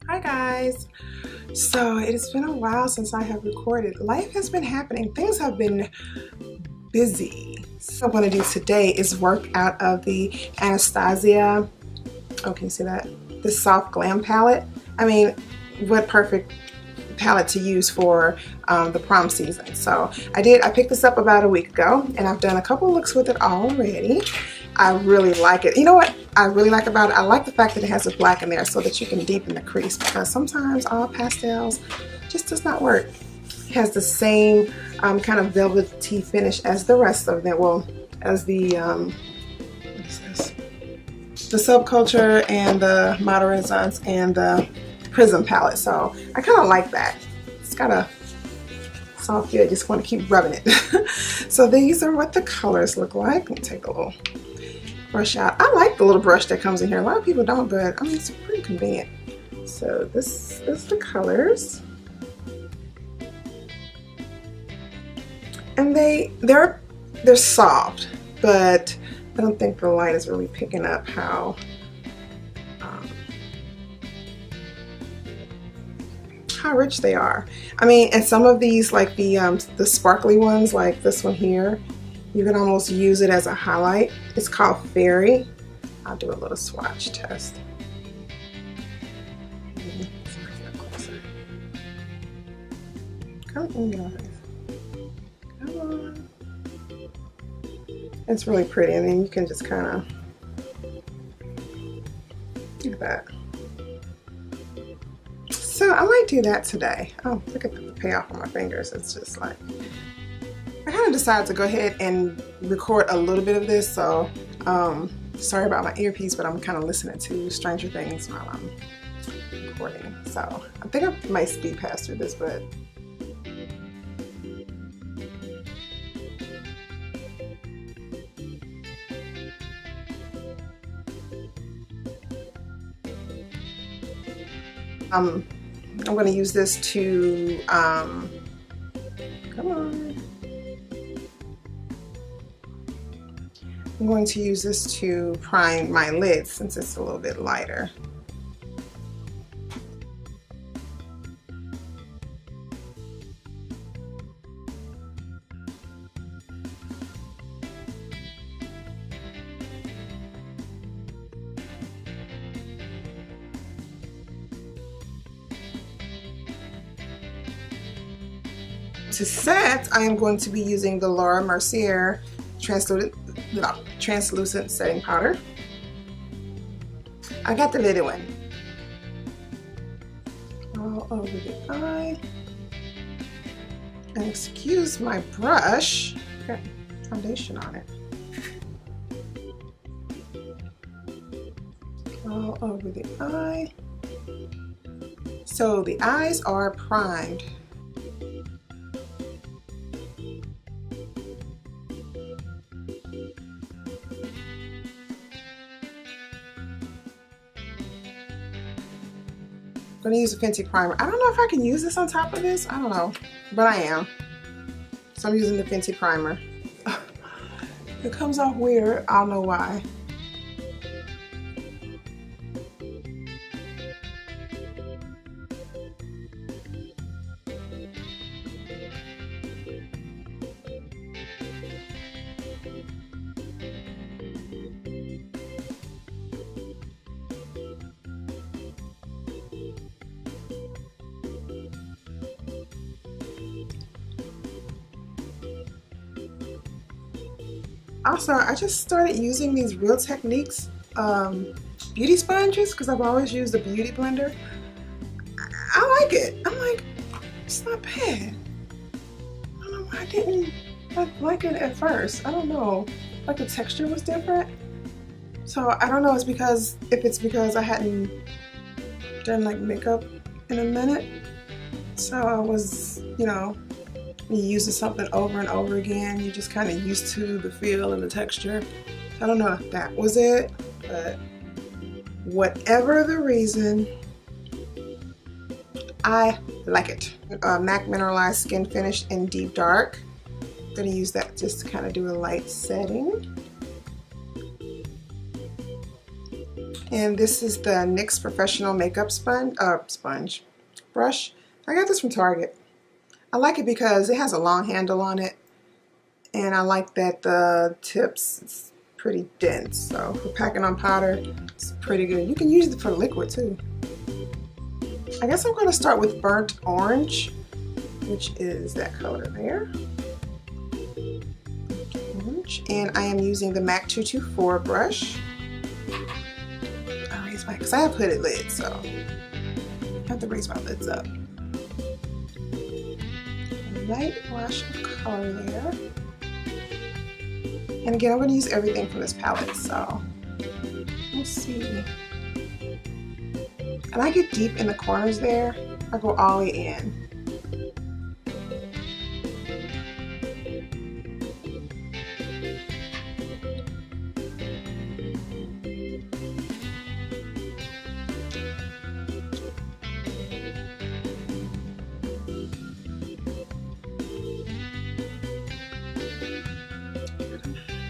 Hi guys. So it has been a while since I have recorded. Life has been happening. Things have been busy. So what I'm going to do today is work out of the Anastasia, oh can you see that? The Soft Glam palette. I mean, what perfect palette to use for the prom season. So I picked this up about a week ago and I've done a couple looks with it already. I really like it. You know what I really like about it? I like the fact that it has a black in there so that you can deepen the crease, because sometimes all pastels just does not work. It has the same kind of velvety finish as the rest of them. Well, as the what is this? The Subculture and the Modern Renaissance and the Prism palette. So I kind of like that. It's got a soft feel. I just want to keep rubbing it. So these are what the colors look like. Let me take a little brush out. I like the little brush that comes in here. A lot of people don't, but I mean, it's pretty convenient. So this is the colors. And they're soft, but I don't think the light is really picking up how rich they are. I mean, and some of these, like the sparkly ones, like this one here, you can almost use it as a highlight. It's called Fairy. I'll do a little swatch test. Come on, guys. Come on. It's really pretty, and then you can just kind of do that. So I might do that today. Oh, look at the payoff on my fingers. It's just like, I kind of decided to go ahead and record a little bit of this. So sorry about my earpiece, but I'm kind of listening to Stranger Things while I'm recording. So I think I might speed past through this, but I'm going to use this to, come on. I'm going to use this to prime my lid since it's a little bit lighter. To set, I am going to be using the Mercier translucent setting powder. I got the little one all over the eye. And excuse my brush, got foundation on it. All over the eye. So the eyes are primed. I'm gonna use a Fenty primer. I don't know if I can use this on top of this. I don't know, but I am. So I'm using the Fenty primer. It comes off weird. I don't know why. Also, I just started using these Real Techniques beauty sponges because I've always used a beauty blender. I like it. I'm like, it's not bad. I don't know why I didn't like it at first. I don't know. Like the texture was different. So I don't know if it's because I hadn't done like makeup in a minute. So I was, you know, when you're using something over and over again, you're just kind of used to the feel and the texture. I don't know if that was it, but whatever the reason, I like it. MAC Mineralized Skin Finish in Deep Dark. I'm going to use that just to kind of do a light setting. And this is the NYX Professional Makeup brush. I got this from Target. I like it because it has a long handle on it, and I like that the tips is pretty dense. So for packing on powder, it's pretty good. You can use it for liquid too. I guess I'm going to start with Burnt Orange, which is that color there. Orange. And I am using the MAC 224 brush. I raise my, because I have hooded lids, so I have to raise my lids up. Light wash of color there. And again, I'm going to use everything from this palette, so we'll see. And I get deep in the corners there. I go all the way in.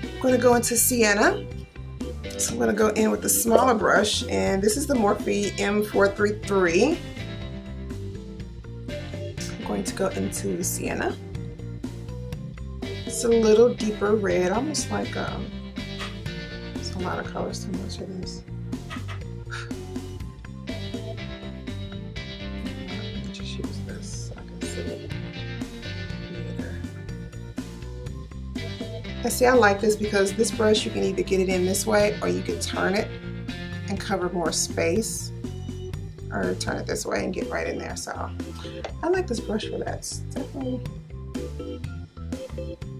I'm going to go into Sienna. So I'm going to go in with the smaller brush, and this is the Morphe M433. I'm going to go into Sienna. It's a little deeper red, almost like it's a lot of colors too much of this. I'll just use this so I can see it. And see, I like this because this brush, you can either get it in this way or you can turn it and cover more space, or turn it this way and get right in there. So I like this brush for that. It's definitely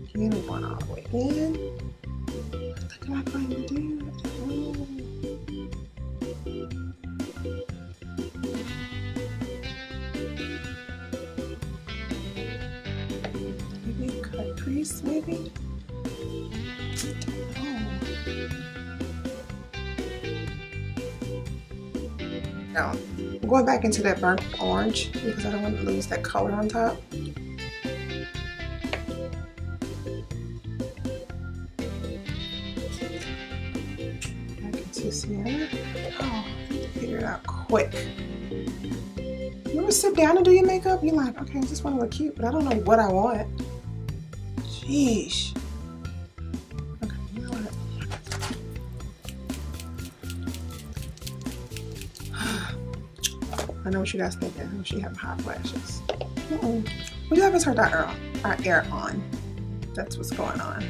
getting one all the way in. What am I going to do? Maybe cut crease, maybe? No, I'm going back into that burnt orange because I don't want to lose that color on top. Back into Sienna. Oh, I need to figure it out quick. You ever sit down and do your makeup? You're like, okay, I just want to look cute, but I don't know what I want. Sheesh. I know what you guys thinking. She having hot flashes. We have her our air on. That's what's going on.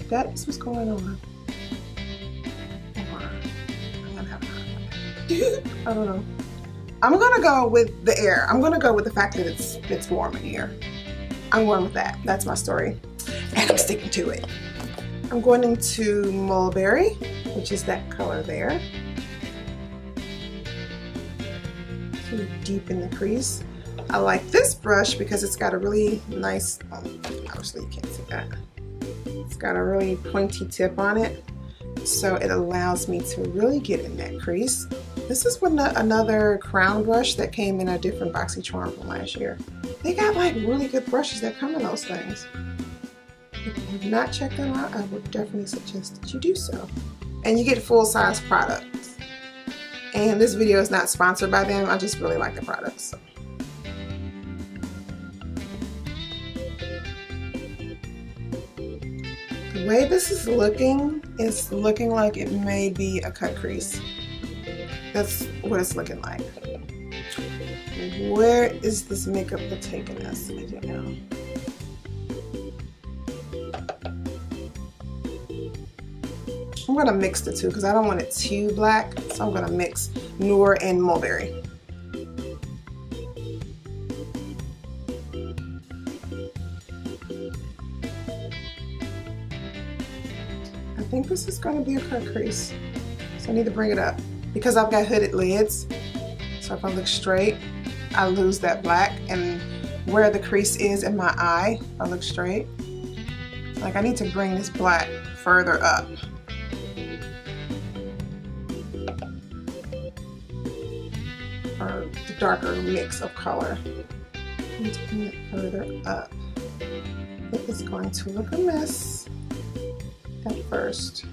That is what's going on. Hold on. I'm gonna have hot flashes. I don't know. I'm gonna go with the air. I'm gonna go with the fact that it's warm in here. I'm going with that. That's my story, and I'm sticking to it. I'm going into Mulberry, which is that color there. Deep in the crease. I like this brush because it's got a really nice, obviously you can't see that. It's got a really pointy tip on it, so it allows me to really get in that crease. This is another crown brush that came in a different BoxyCharm from last year. They got like really good brushes that come in those things. If you have not checked them out, I would definitely suggest that you do so. And you get full-size products. And this video is not sponsored by them. I just really like the products. So. The way this is looking like it may be a cut crease. That's what it's looking like. Where is this makeup taking us? I don't know. I'm going to mix the two because I don't want it too black, so I'm going to mix Noor and Mulberry. I think this is going to be a cut crease, so I need to bring it up because I've got hooded lids, so if I look straight I lose that black, and where the crease is in my eye, if I look straight, like I need to bring this black further up. Or the darker mix of color. I need to bring it further up. It is going to look a mess at first.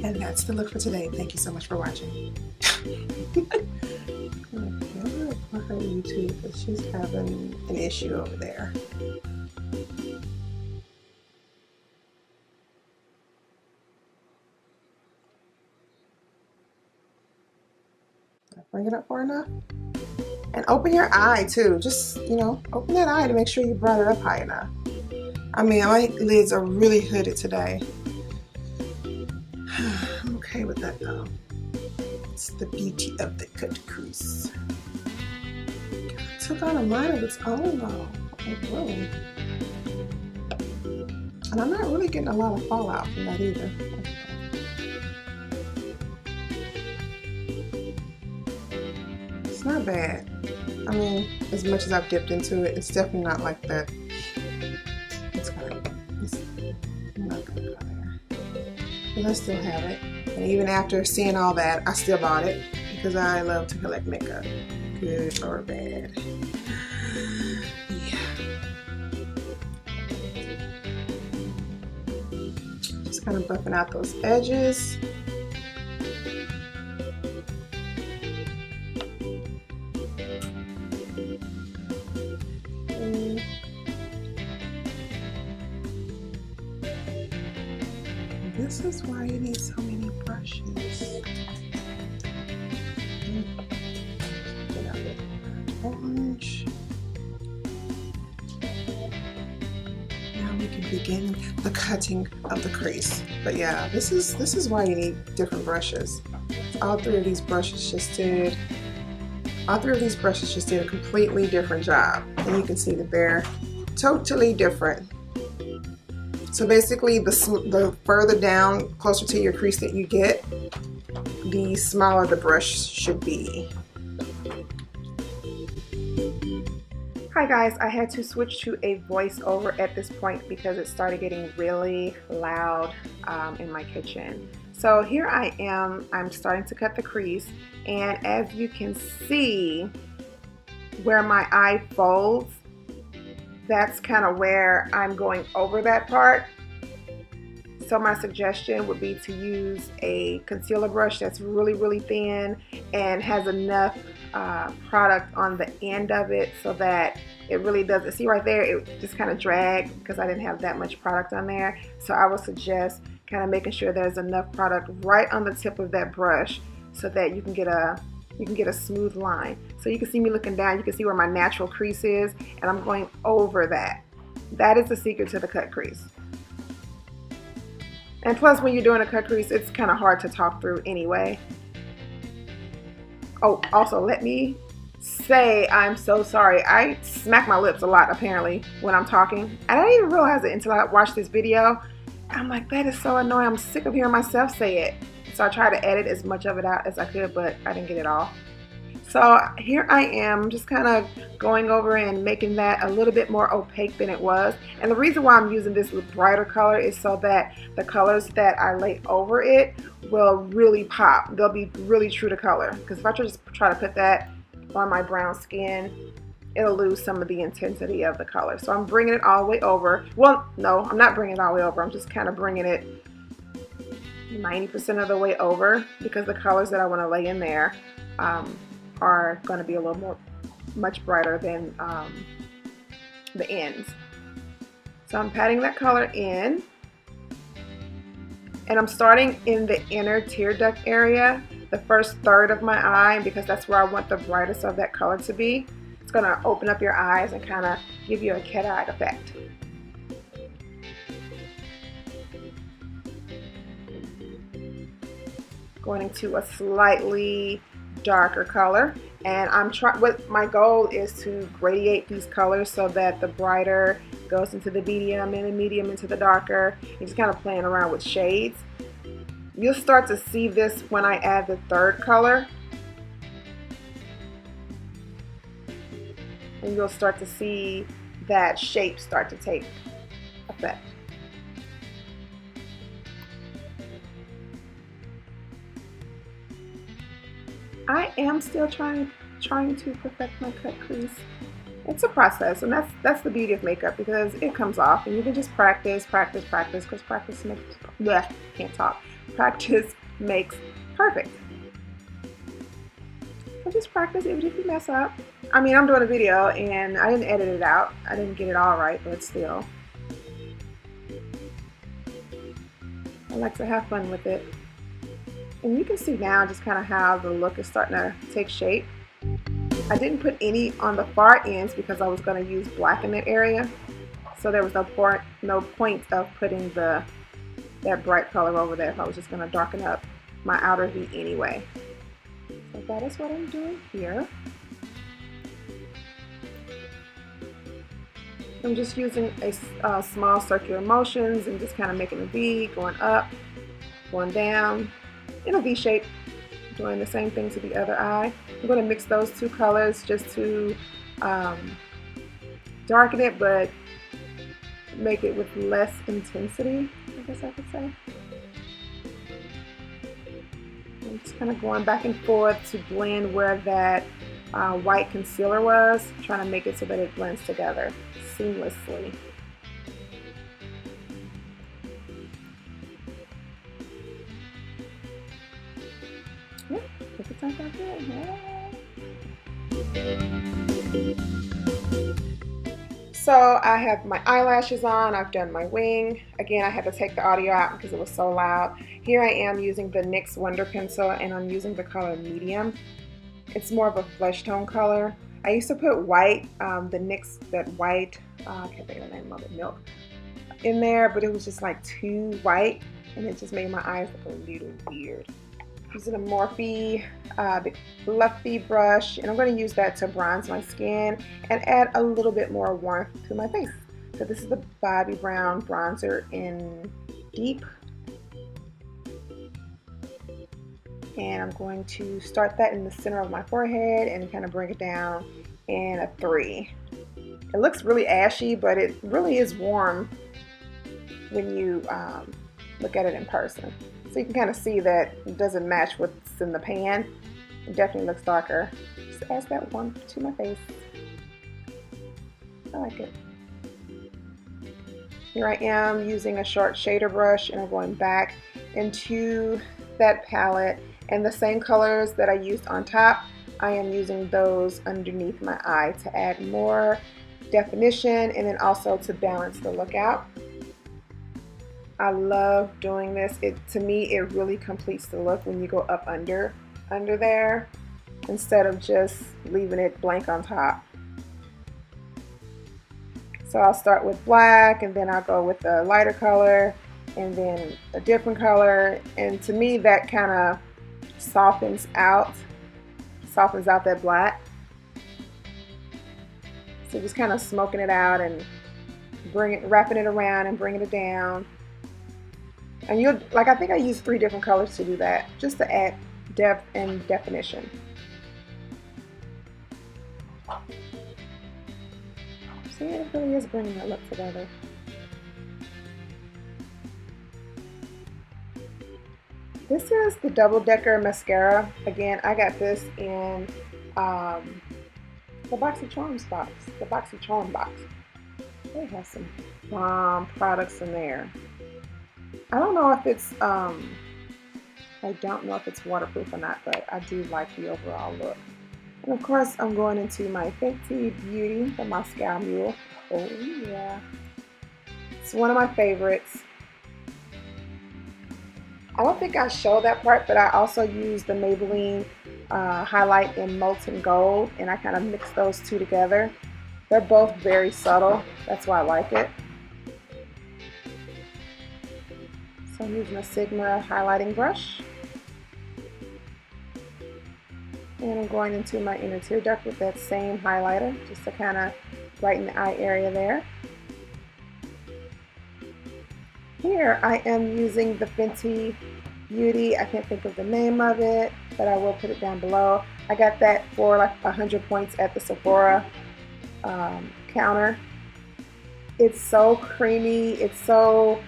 And that's the look for today. Thank you so much for watching. I'm gonna for her YouTube, but she's having an issue over there. Bring it up far enough. And open your eye too. Just, you know, open that eye to make sure you brought it up high enough. I mean, my lids are really hooded today. I'm okay with that though. It's the beauty of the cut crease. It took on a mind of its own though. Like, really. And I'm not really getting a lot of fallout from that either. It's not bad. I mean, as much as I've dipped into it, it's definitely not like that. I'm not gonna go there. But I still have it. And even after seeing all that, I still bought it because I love to collect makeup, good or bad. Yeah. Just kind of buffing out those edges. This is why you need so many brushes. Get out of orange. Now we can begin the cutting of the crease. But yeah, this is why you need different brushes. All three of these brushes just did a completely different job. And you can see that they're totally different. So basically, the further down, closer to your crease that you get, the smaller the brush should be. Hi guys, I had to switch to a voiceover at this point because it started getting really loud in my kitchen. So here I am, I'm starting to cut the crease, and as you can see where my eye folds, that's kind of where I'm going over that part. So my suggestion would be to use a concealer brush that's really, really thin and has enough product on the end of it so that it really doesn't, see right there, it just kind of dragged because I didn't have that much product on there. So I would suggest kind of making sure there's enough product right on the tip of that brush so that you can get a smooth line. So you can see me looking down, you can see where my natural crease is, and I'm going over that. That is the secret to the cut crease. And plus, when you're doing a cut crease, it's kind of hard to talk through anyway. Oh, also, let me say I'm so sorry. I smack my lips a lot, apparently, when I'm talking. I didn't even realize it until I watched this video. I'm like, that is so annoying. I'm sick of hearing myself say it. So I tried to edit as much of it out as I could, but I didn't get it all. So here I am, just kind of going over and making that a little bit more opaque than it was. And the reason why I'm using this brighter color is so that the colors that I lay over it will really pop. They'll be really true to color. Because if I just try to put that on my brown skin, it'll lose some of the intensity of the color. So I'm bringing it all the way over. Well, no, I'm not bringing it all the way over. I'm just kind of bringing it 90% of the way over because the colors that I want to lay in there are going to be a little more, much brighter than the ends. So I'm patting that color in, and I'm starting in the inner tear duct area, the first third of my eye, because that's where I want the brightest of that color to be. It's going to open up your eyes and kind of give you a cat-eye effect. Going into a slightly darker color, and I'm trying, what my goal is to gradate these colors so that the brighter goes into the medium and the medium into the darker. And just kind of playing around with shades. You'll start to see this when I add the third color, and you'll start to see that shape start to take effect. I am still trying to perfect my cut crease. It's a process, and that's the beauty of makeup, because it comes off and you can just practice, because practice makes, can't talk. practice makes perfect. So just practice even if you mess up. I mean, I'm doing a video and I didn't edit it out. I didn't get it all right, but still. I like to have fun with it. And you can see now just kind of how the look is starting to take shape. I didn't put any on the far ends because I was going to use black in that area. So there was no point of putting that bright color over there if I was just going to darken up my outer V anyway. So that is what I'm doing here. I'm just using a small circular motions and just kind of making a V, going up, going down in a V shape, doing the same thing to the other eye. I'm going to mix those two colors just to darken it, but make it with less intensity, I guess I could say. I'm just kind of going back and forth to blend where that white concealer was, trying to make it so that it blends together seamlessly. Yep, if it turns out good, yeah. So I have my eyelashes on, I've done my wing. Again, I had to take the audio out because it was so loud. Here I am using the NYX Wonder Pencil and I'm using the color Medium. It's more of a flesh tone color. I used to put white, the NYX, that white, I can't think of the name of it, milk, in there, but it was just like too white and it just made my eyes look a little weird. Using a Morphe big fluffy brush, and I'm going to use that to bronze my skin and add a little bit more warmth to my face. So this is the Bobbi Brown bronzer in Deep. And I'm going to start that in the center of my forehead and kind of bring it down in a 3. It looks really ashy, but it really is warm when you look at it in person. So you can kind of see that it doesn't match what's in the pan. It definitely looks darker. Just adds that warmth to my face. I like it. Here I am using a short shader brush and I'm going back into that palette, and the same colors that I used on top, I am using those underneath my eye to add more definition and then also to balance the look out. I love doing this. To me, it really completes the look when you go up under there instead of just leaving it blank on top. So I'll start with black and then I'll go with a lighter color and then a different color, and to me that kind of softens out that black. So just kind of smoking it out and wrapping it around and bringing it down. And I think I used 3 different colors to do that, just to add depth and definition. See, it really is bringing that look together. This is the Double Decker mascara. Again, I got this in the BoxyCharm box. The BoxyCharm box. They have some bomb products in there. I don't know if it's waterproof or not, but I do like the overall look. And of course, I'm going into my Fenty Beauty, the Moscow Mule. Oh yeah, it's one of my favorites. I don't think I showed that part, but I also use the Maybelline highlight in Molten Gold, and I kind of mix those two together. They're both very subtle. That's why I like it. So I'm using a Sigma highlighting brush. And I'm going into my inner tear duct with that same highlighter, just to kind of brighten the eye area there. Here I am using the Fenty Beauty. I can't think of the name of it, but I will put it down below. I got that for like 100 points at the Sephora counter. It's so creamy. It's so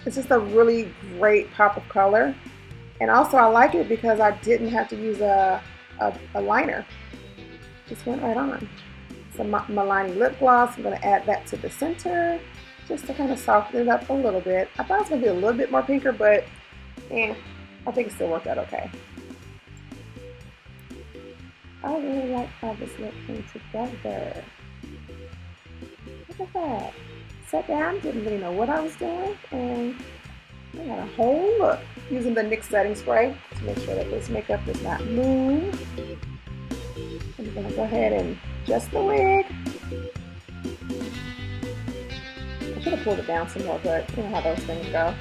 it's just a really great pop of color. And also I like it because I didn't have to use a liner. Just went right on. It's a Milani lip gloss. I'm going to add that to the center just to kind of soften it up a little bit. I thought it was going to be a little bit more pinker, but I think it still worked out okay. I really like how this look came together. Look at that. Sat down, didn't really know what I was doing, and I got a whole look using the NYX setting spray to make sure that this makeup does not move. I'm going to go ahead and adjust the wig. I should have pulled it down some more, but you know how those things go.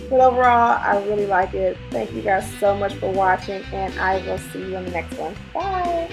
But overall, I really like it. Thank you guys so much for watching, and I will see you on the next one. Bye!